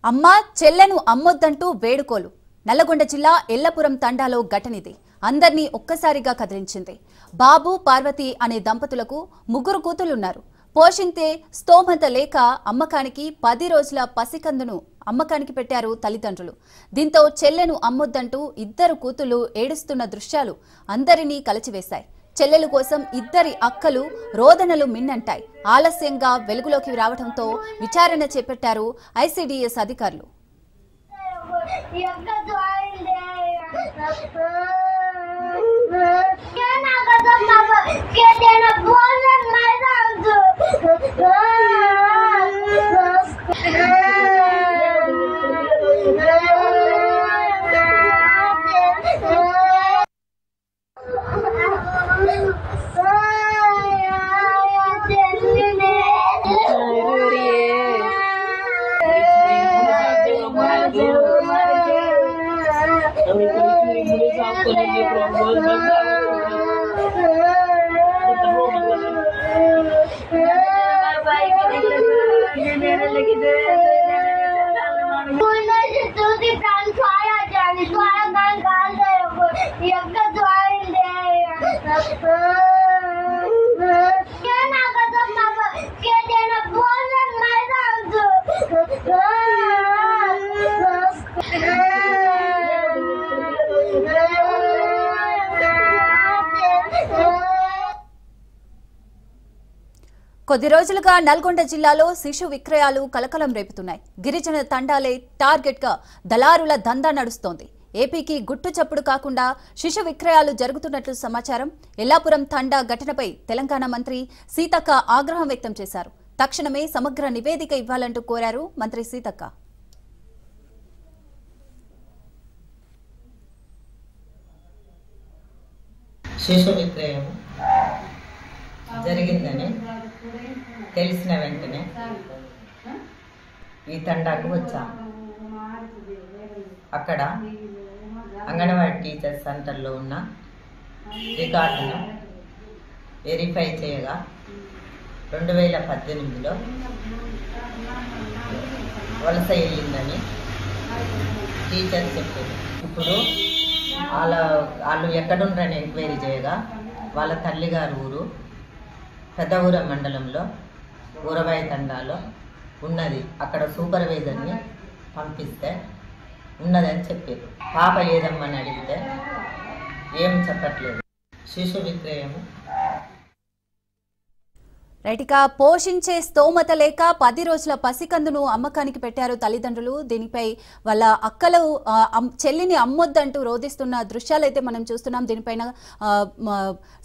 అమ్మ చెల్లెను అమ్మొద్దంటూ వేడుకోలు. నల్లగొండ జిల్లా ఎల్లపురం తండాలో ఘటనిది అందర్నీ ఒక్కసారిగా కదిలించింది. బాబు పార్వతి అనే దంపతులకు ముగ్గురు కూతుళ్లున్నారు. పోషించే స్తోమత లేక అమ్మకానికి 10 రోజుల పసికందును అమ్మకానికి పెట్టారు తల్లిదండ్రులు. దీంతో చెల్లెను అమ్మొద్దంటూ ఇద్దరు కూతుళ్లు ఏడుస్తున్న దృశ్యాలు అందరినీ కలచివేశాయి. చెల్లెలు కోసం ఇద్దరి అక్కలు రోదనలు మిన్నంటాయి. ఆలస్యంగా వెలుగులోకి రావడంతో విచారణ చేపట్టారు ఐసీడీఎస్ అధికారులు. కొద్ది రోజులుగా నల్గొండ జిల్లాలో శిశు విక్రయాలు కలకలం రేపుతున్నాయి. గిరిజన తండాలే టార్గెట్ గా దళారుల దందా నడుస్తోంది. ఏపీకి గుట్టు చప్పుడు కాకుండా శిశు విక్రయాలు జరుగుతున్నట్లు సమాచారం. ఎల్లాపురం తండా ఘటనపై తెలంగాణ మంత్రి సీతక్క ఆగ్రహం వ్యక్తం చేశారు. తక్షణమే సమగ్ర నివేదిక ఇవ్వాలంటూ కోరారు మంత్రి సీతక్క. శిశు విక్రయం జరిగిందని తెలిసిన వెంటనే ఈ తండాకు వచ్చాము. అక్కడ అంగన్వాడీ టీచర్ సెంటర్లో ఉన్న రికార్డును వెరిఫై చేయగా 2018లో వలస వెళ్ళిందని టీచర్ చెప్పారు. ఇప్పుడు వాళ్ళు ఎక్కడుండ్రని ఎంక్వైరీ చేయగా వాళ్ళ తల్లిగారు ఊరు పెద్దగూడెం మండలంలో ఊరబాయి తండాలో ఉన్నది. అక్కడ సూపర్వైజర్ని పంపిస్తే ఉన్నదని చెప్పారు. పాప ఏదమ్మని అడిగితే ఏం చెప్పట్లేదు. శిశు విక్రయము రైట్గా పోషించే స్తోమత లేక 10 రోజుల పసికందును అమ్మకానికి పెట్టారు తల్లిదండ్రులు. దీనిపై వాళ్ళ అక్కలు చెల్లిని అమ్మొద్దంటూ రోధిస్తున్న దృశ్యాలైతే మనం చూస్తున్నాం. దీనిపైన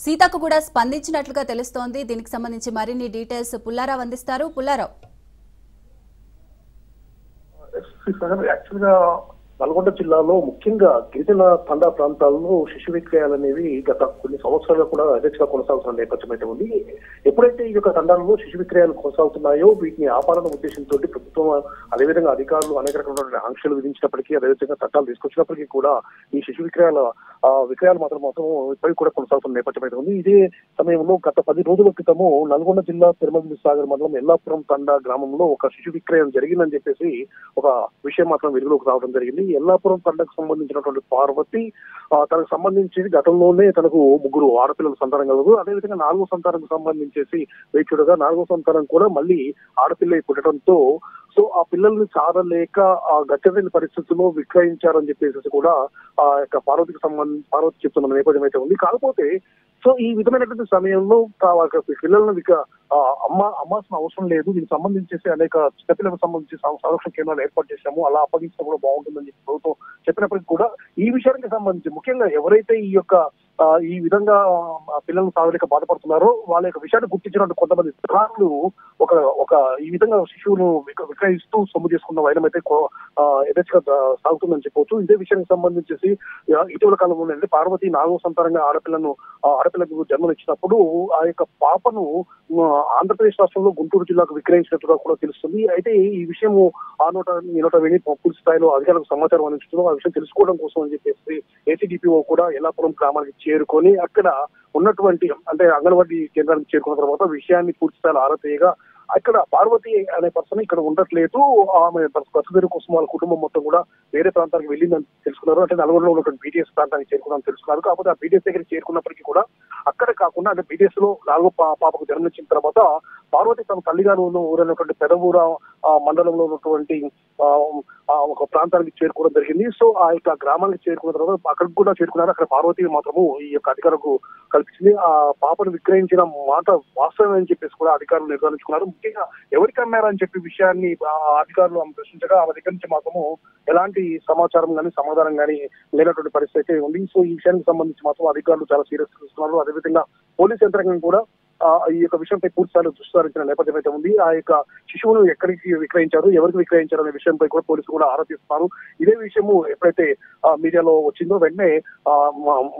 సీతకు కూడా స్పందించినట్లుగా తెలుస్తోంది. దీనికి సంబంధించి మరిన్ని డీటెయిల్స్ పుల్లారావు అందిస్తారు. పుల్లారావు, యాక్చువల్గా నల్గొండ జిల్లాలో ముఖ్యంగా గిరిజన తండా ప్రాంతాల్లో శిశు విక్రయాలు అనేవి గత కొన్ని సంవత్సరాలు కూడా యథేచ్ఛగా కొనసాగుతున్న నేపథ్యం అయితే ఉంది. ఎప్పుడైతే ఈ యొక్క తండాలలో శిశు విక్రయాలు కొనసాగుతున్నాయో వీటిని ఆపాలన్న ఉద్దేశంతో ప్రభుత్వం అదేవిధంగా అధికారులు అనేక రకమైన ఆంక్షలు విధించినప్పటికీ అదేవిధంగా చట్టాలు తీసుకొచ్చినప్పటికీ కూడా ఈ శిశు విక్రయాలు మాత్రం ఇప్పటికీ కూడా కొనసాగుతున్న నేపథ్యం అయితే ఉంది. ఇదే సమయంలో గత 10 రోజుల క్రితము నల్గొండ జిల్లా తిరుమల సాగర్ మండలం ఎల్లాపురం తండా గ్రామంలో ఒక శిశు విక్రయం జరిగిందని చెప్పేసి ఒక విషయం మాత్రం వెలుగులోకి రావడం జరిగింది. ఎల్లాపురం తండకు సంబంధించినటువంటి పార్వతి తనకు సంబంధించి గతంలోనే తనకు 3 ఆడపిల్లల సంతానం కలదు. అదేవిధంగా 4వ సంతానంకు సంబంధించేసి వేచుడుగా 4వ సంతానం కూడా మళ్ళీ ఆడపిల్ల పుట్టడంతో సో ఆ పిల్లల్ని చారలేక ఆ గచ్చలేని పరిస్థితుల్లో విక్రయించారని చెప్పేసి కూడా ఆ యొక్క పార్వతి చెప్తున్న నేపథ్యం అయితే ఉంది. కాకపోతే సో ఈ విధమైనటువంటి సమయంలో పిల్లలను అమ్మాల్సిన అవసరం లేదు, దీనికి సంబంధించేసి అనేక చిన్నపిల్లలకు సంబంధించి సంరక్షణ కేంద్రాలు ఏర్పాటు చేశాము, అలా అప్పగించడం కూడా బాగుంటుందని చెప్పి ప్రభుత్వం చెప్పినప్పటికీ కూడా ఈ విషయానికి సంబంధించి ముఖ్యంగా ఎవరైతే ఈ విధంగా పిల్లలను సాగలేక బాధపడుతున్నారో వాళ్ళ యొక్క విషయాన్ని గుర్తించినట్టు కొంతమంది తల్లిదండ్రులు ఒక ఈ విధంగా శిశువును విక్రయిస్తూ సొమ్ము చేసుకున్న వైనం అయితే యథేచ్ఛగా సాగుతుందని చెప్పవచ్చు. ఇదే విషయానికి సంబంధించేసి ఇటీవల కాలంలో అంటే పార్వతి 4వ సంతానంగా ఆడపిల్లకు జన్మనిచ్చినప్పుడు ఆ యొక్క పాపను ఆంధ్రప్రదేశ్ రాష్ట్రంలో గుంటూరు జిల్లాకు విక్రయించినట్టుగా కూడా తెలుస్తుంది. అయితే ఈ విషయం ఆ నోట ఈ నోట విని పూర్తి స్థాయిలో అధికారులకు సమాచారం అందించడం, ఆ విషయం తెలుసుకోవడం కోసం అని చెప్పేసి ఏసీడీపీఓ కూడా ఎల్లాపురం గ్రామానికి చేరుకొని అక్కడ ఉన్నటువంటి అంటే అంగన్వాడీ కేంద్రానికి చేరుకున్న తర్వాత విషయాన్ని పూర్తి స్థాయిలో ఆరా తీయగా అక్కడ పార్వతి అనే పర్సన్ ఇక్కడ ఉండట్లేదు, ఆమె బతుకుదెరువు కోసం వాళ్ళ కుటుంబం మొత్తం కూడా వేరే ప్రాంతానికి వెళ్ళిందని తెలుసుకున్నారు. అంటే నల్గొండలో ఉన్నటువంటి బీటీఎస్ ప్రాంతానికి చేరుకున్నామని తెలుసుకున్నారు. కాకపోతే ఆ బీటీఎస్ దగ్గరికి చేరుకున్నప్పటికీ కూడా అక్కడ కాకుండా అంటే బీటీఎస్ లో 4వ పాపకు జన్మనిచ్చిన తర్వాత పార్వతి తన తల్లిగారు ఊరైనటువంటి పెదవూర మండలంలో ఉన్నటువంటి ఒక ప్రాంతానికి చేరుకోవడం జరిగింది. సో ఆ యొక్క గ్రామానికి చేరుకున్న తర్వాత అక్కడికి కూడా చేరుకున్నారు. అక్కడ పార్వతి మాత్రము ఈ యొక్క అధికారులకు కల్పించింది. ఆ పాపను విక్రయించిన మాట వాస్తవం అని చెప్పేసి కూడా అధికారులు నిర్ధారించుకున్నారు. ముఖ్యంగా ఎవరికి అమ్మారని చెప్పి విషయాన్ని అధికారులు ప్రశ్నించగా ఆమె దగ్గర నుంచి మాత్రము ఎలాంటి సమాచారం కానీ సమాధానం కానీ లేనటువంటి పరిస్థితి ఉంది. సో ఈ విషయానికి సంబంధించి మాత్రం అధికారులు చాలా సీరియస్ తీసుకున్నారు. అదేవిధంగా పోలీస్ యంత్రాంగం కూడా ఈ యొక్క విషయంపై పూర్తి స్థాయిలో దృష్టి సారించిన నేపథ్యం అయితే ఉంది. ఆ యొక్క శిశువును ఎక్కడికి విక్రయించారు, ఎవరికి విక్రయించారు అనే విషయంపై కూడా పోలీసులు కూడా ఆరా తీస్తున్నారు. ఇదే విషయము ఎప్పుడైతే మీడియాలో వచ్చిందో వెంటనే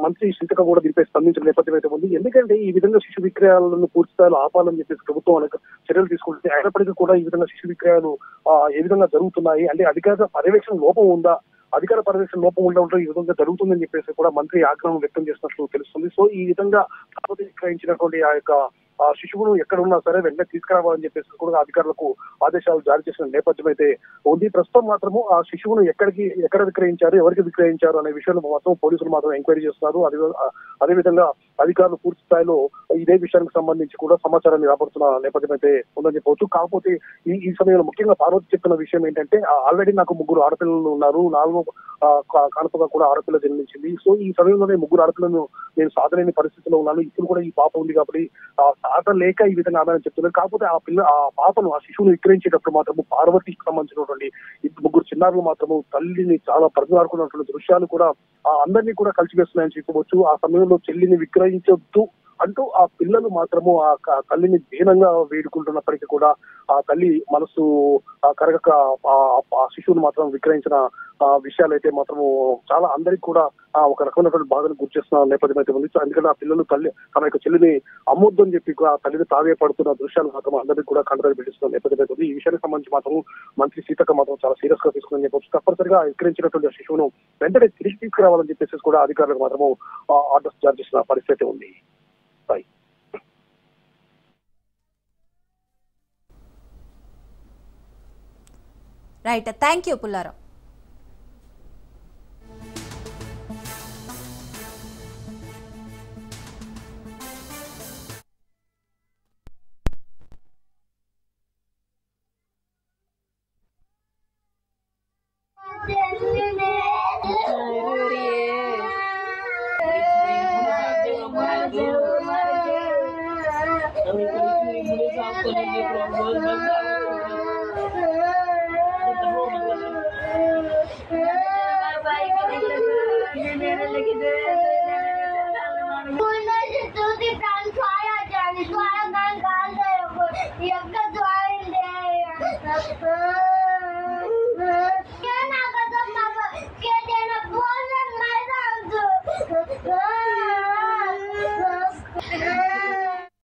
మంత్రి సీతక్క కూడా దీనిపై స్పందించిన నేపథ్యం అయితే ఉంది. ఎందుకంటే ఈ విధంగా శిశు విక్రయాలను పూర్తి స్థాయిలో ఆపాలని చెప్పేసి ప్రభుత్వం అనేక చర్యలు తీసుకుంటుంది. అయినప్పటికీ కూడా ఈ విధంగా శిశు విక్రయాలు ఏ విధంగా జరుగుతున్నాయి అంటే అధికార పర్యవేక్షణ లోపం ఉందా, అధికార పర్యవేక్షణ లోపం ఉండడంతో ఈ విధంగా జరుగుతుందని చెప్పేసి కూడా మంత్రి ఆగ్రహం వ్యక్తం చేసినట్లు తెలుస్తుంది. సో ఈ విధంగా విక్రయించినటువంటి ఆ యొక్క శిశువును ఎక్కడ ఉన్నా సరే వెంటనే తీసుకురావాలని చెప్పేసి కూడా అధికారులకు ఆదేశాలు జారీ చేసిన నేపథ్యం అయితే ఉంది. ప్రస్తుతం మాత్రము ఆ శిశువును ఎక్కడ విక్రయించారు, ఎవరికి విక్రయించారు అనే విషయంలో మాత్రం పోలీసులు మాత్రం ఎంక్వైరీ చేస్తున్నారు. అదేవిధంగా అధికారులు పూర్తి స్థాయిలో ఇదే విషయానికి సంబంధించి కూడా సమాచారాన్ని రాబడుతున్న నేపథ్యం అయితే ఉందని చెప్పవచ్చు. కాకపోతే ఈ సమయంలో ముఖ్యంగా పార్వతి చెప్పిన విషయం ఏంటంటే ఆల్రెడీ నాకు 3 ఆడపిల్లలు ఉన్నారు, 4వ కానుకగా కూడా ఆడపిల్ల జన్మించింది. సో ఈ సమయంలోనే 3 ఆడపిల్లను నేను సాధలేని పరిస్థితిలో ఉన్నాను. ఇప్పుడు కూడా ఈ పాప ఉంది కాబట్టి సాధ లేక ఈ విధంగా ఆమె చెప్తున్నారు. కాకపోతే ఆ పాపను ఆ శిశువును విక్రయించేటప్పుడు మాత్రము పార్వతికి సంబంధించినటువంటి 3 చిన్నారులు మాత్రము తల్లిని చాలా పరిమాడుకున్నటువంటి దృశ్యాలు కూడా అందరినీ కూడా కలిసివేస్తున్నాయని చెప్పవచ్చు. ఆ సమయంలో చెల్లిని విక్రయించొద్దు అంటూ ఆ పిల్లలు మాత్రము ఆ తల్లిని దీనంగా వేడుకుంటున్నప్పటికీ కూడా ఆ తల్లి మనసు కరగక ఆ శిశువును మాత్రం విక్రయించిన విషయాలు అయితే మాత్రము చాలా అందరికి కూడా ఒక రకమైనటువంటి బాధను గురి చేస్తున్న నేపథ్యం అయితే ఉంది. ఎందుకంటే ఆ పిల్లలు తన యొక్క చెల్లిని అమ్మొద్దు అని చెప్పి ఆ తల్లిని తాగే పడుతున్న దృశ్యాలు మాత్రం అందరికీ కూడా కంటతడి పెట్టిస్తున్న నేపథ్యం అయితే ఉంది. ఈ విషయానికి సంబంధించి మాత్రం మంత్రి సీతక్క మాత్రం చాలా సీరియస్ గా తీసుకుందని చెప్పవచ్చు. తప్పనిసరిగా విక్రయించినటువంటి శిశువును వెంటనే తిరిగి తీసుకురావాలని చెప్పేసి కూడా అధికారులకు మాత్రము ఆర్డర్స్ జారీ చేసిన పరిస్థితి ఉంది. Right, thank you Pullarao. Yang kedua ini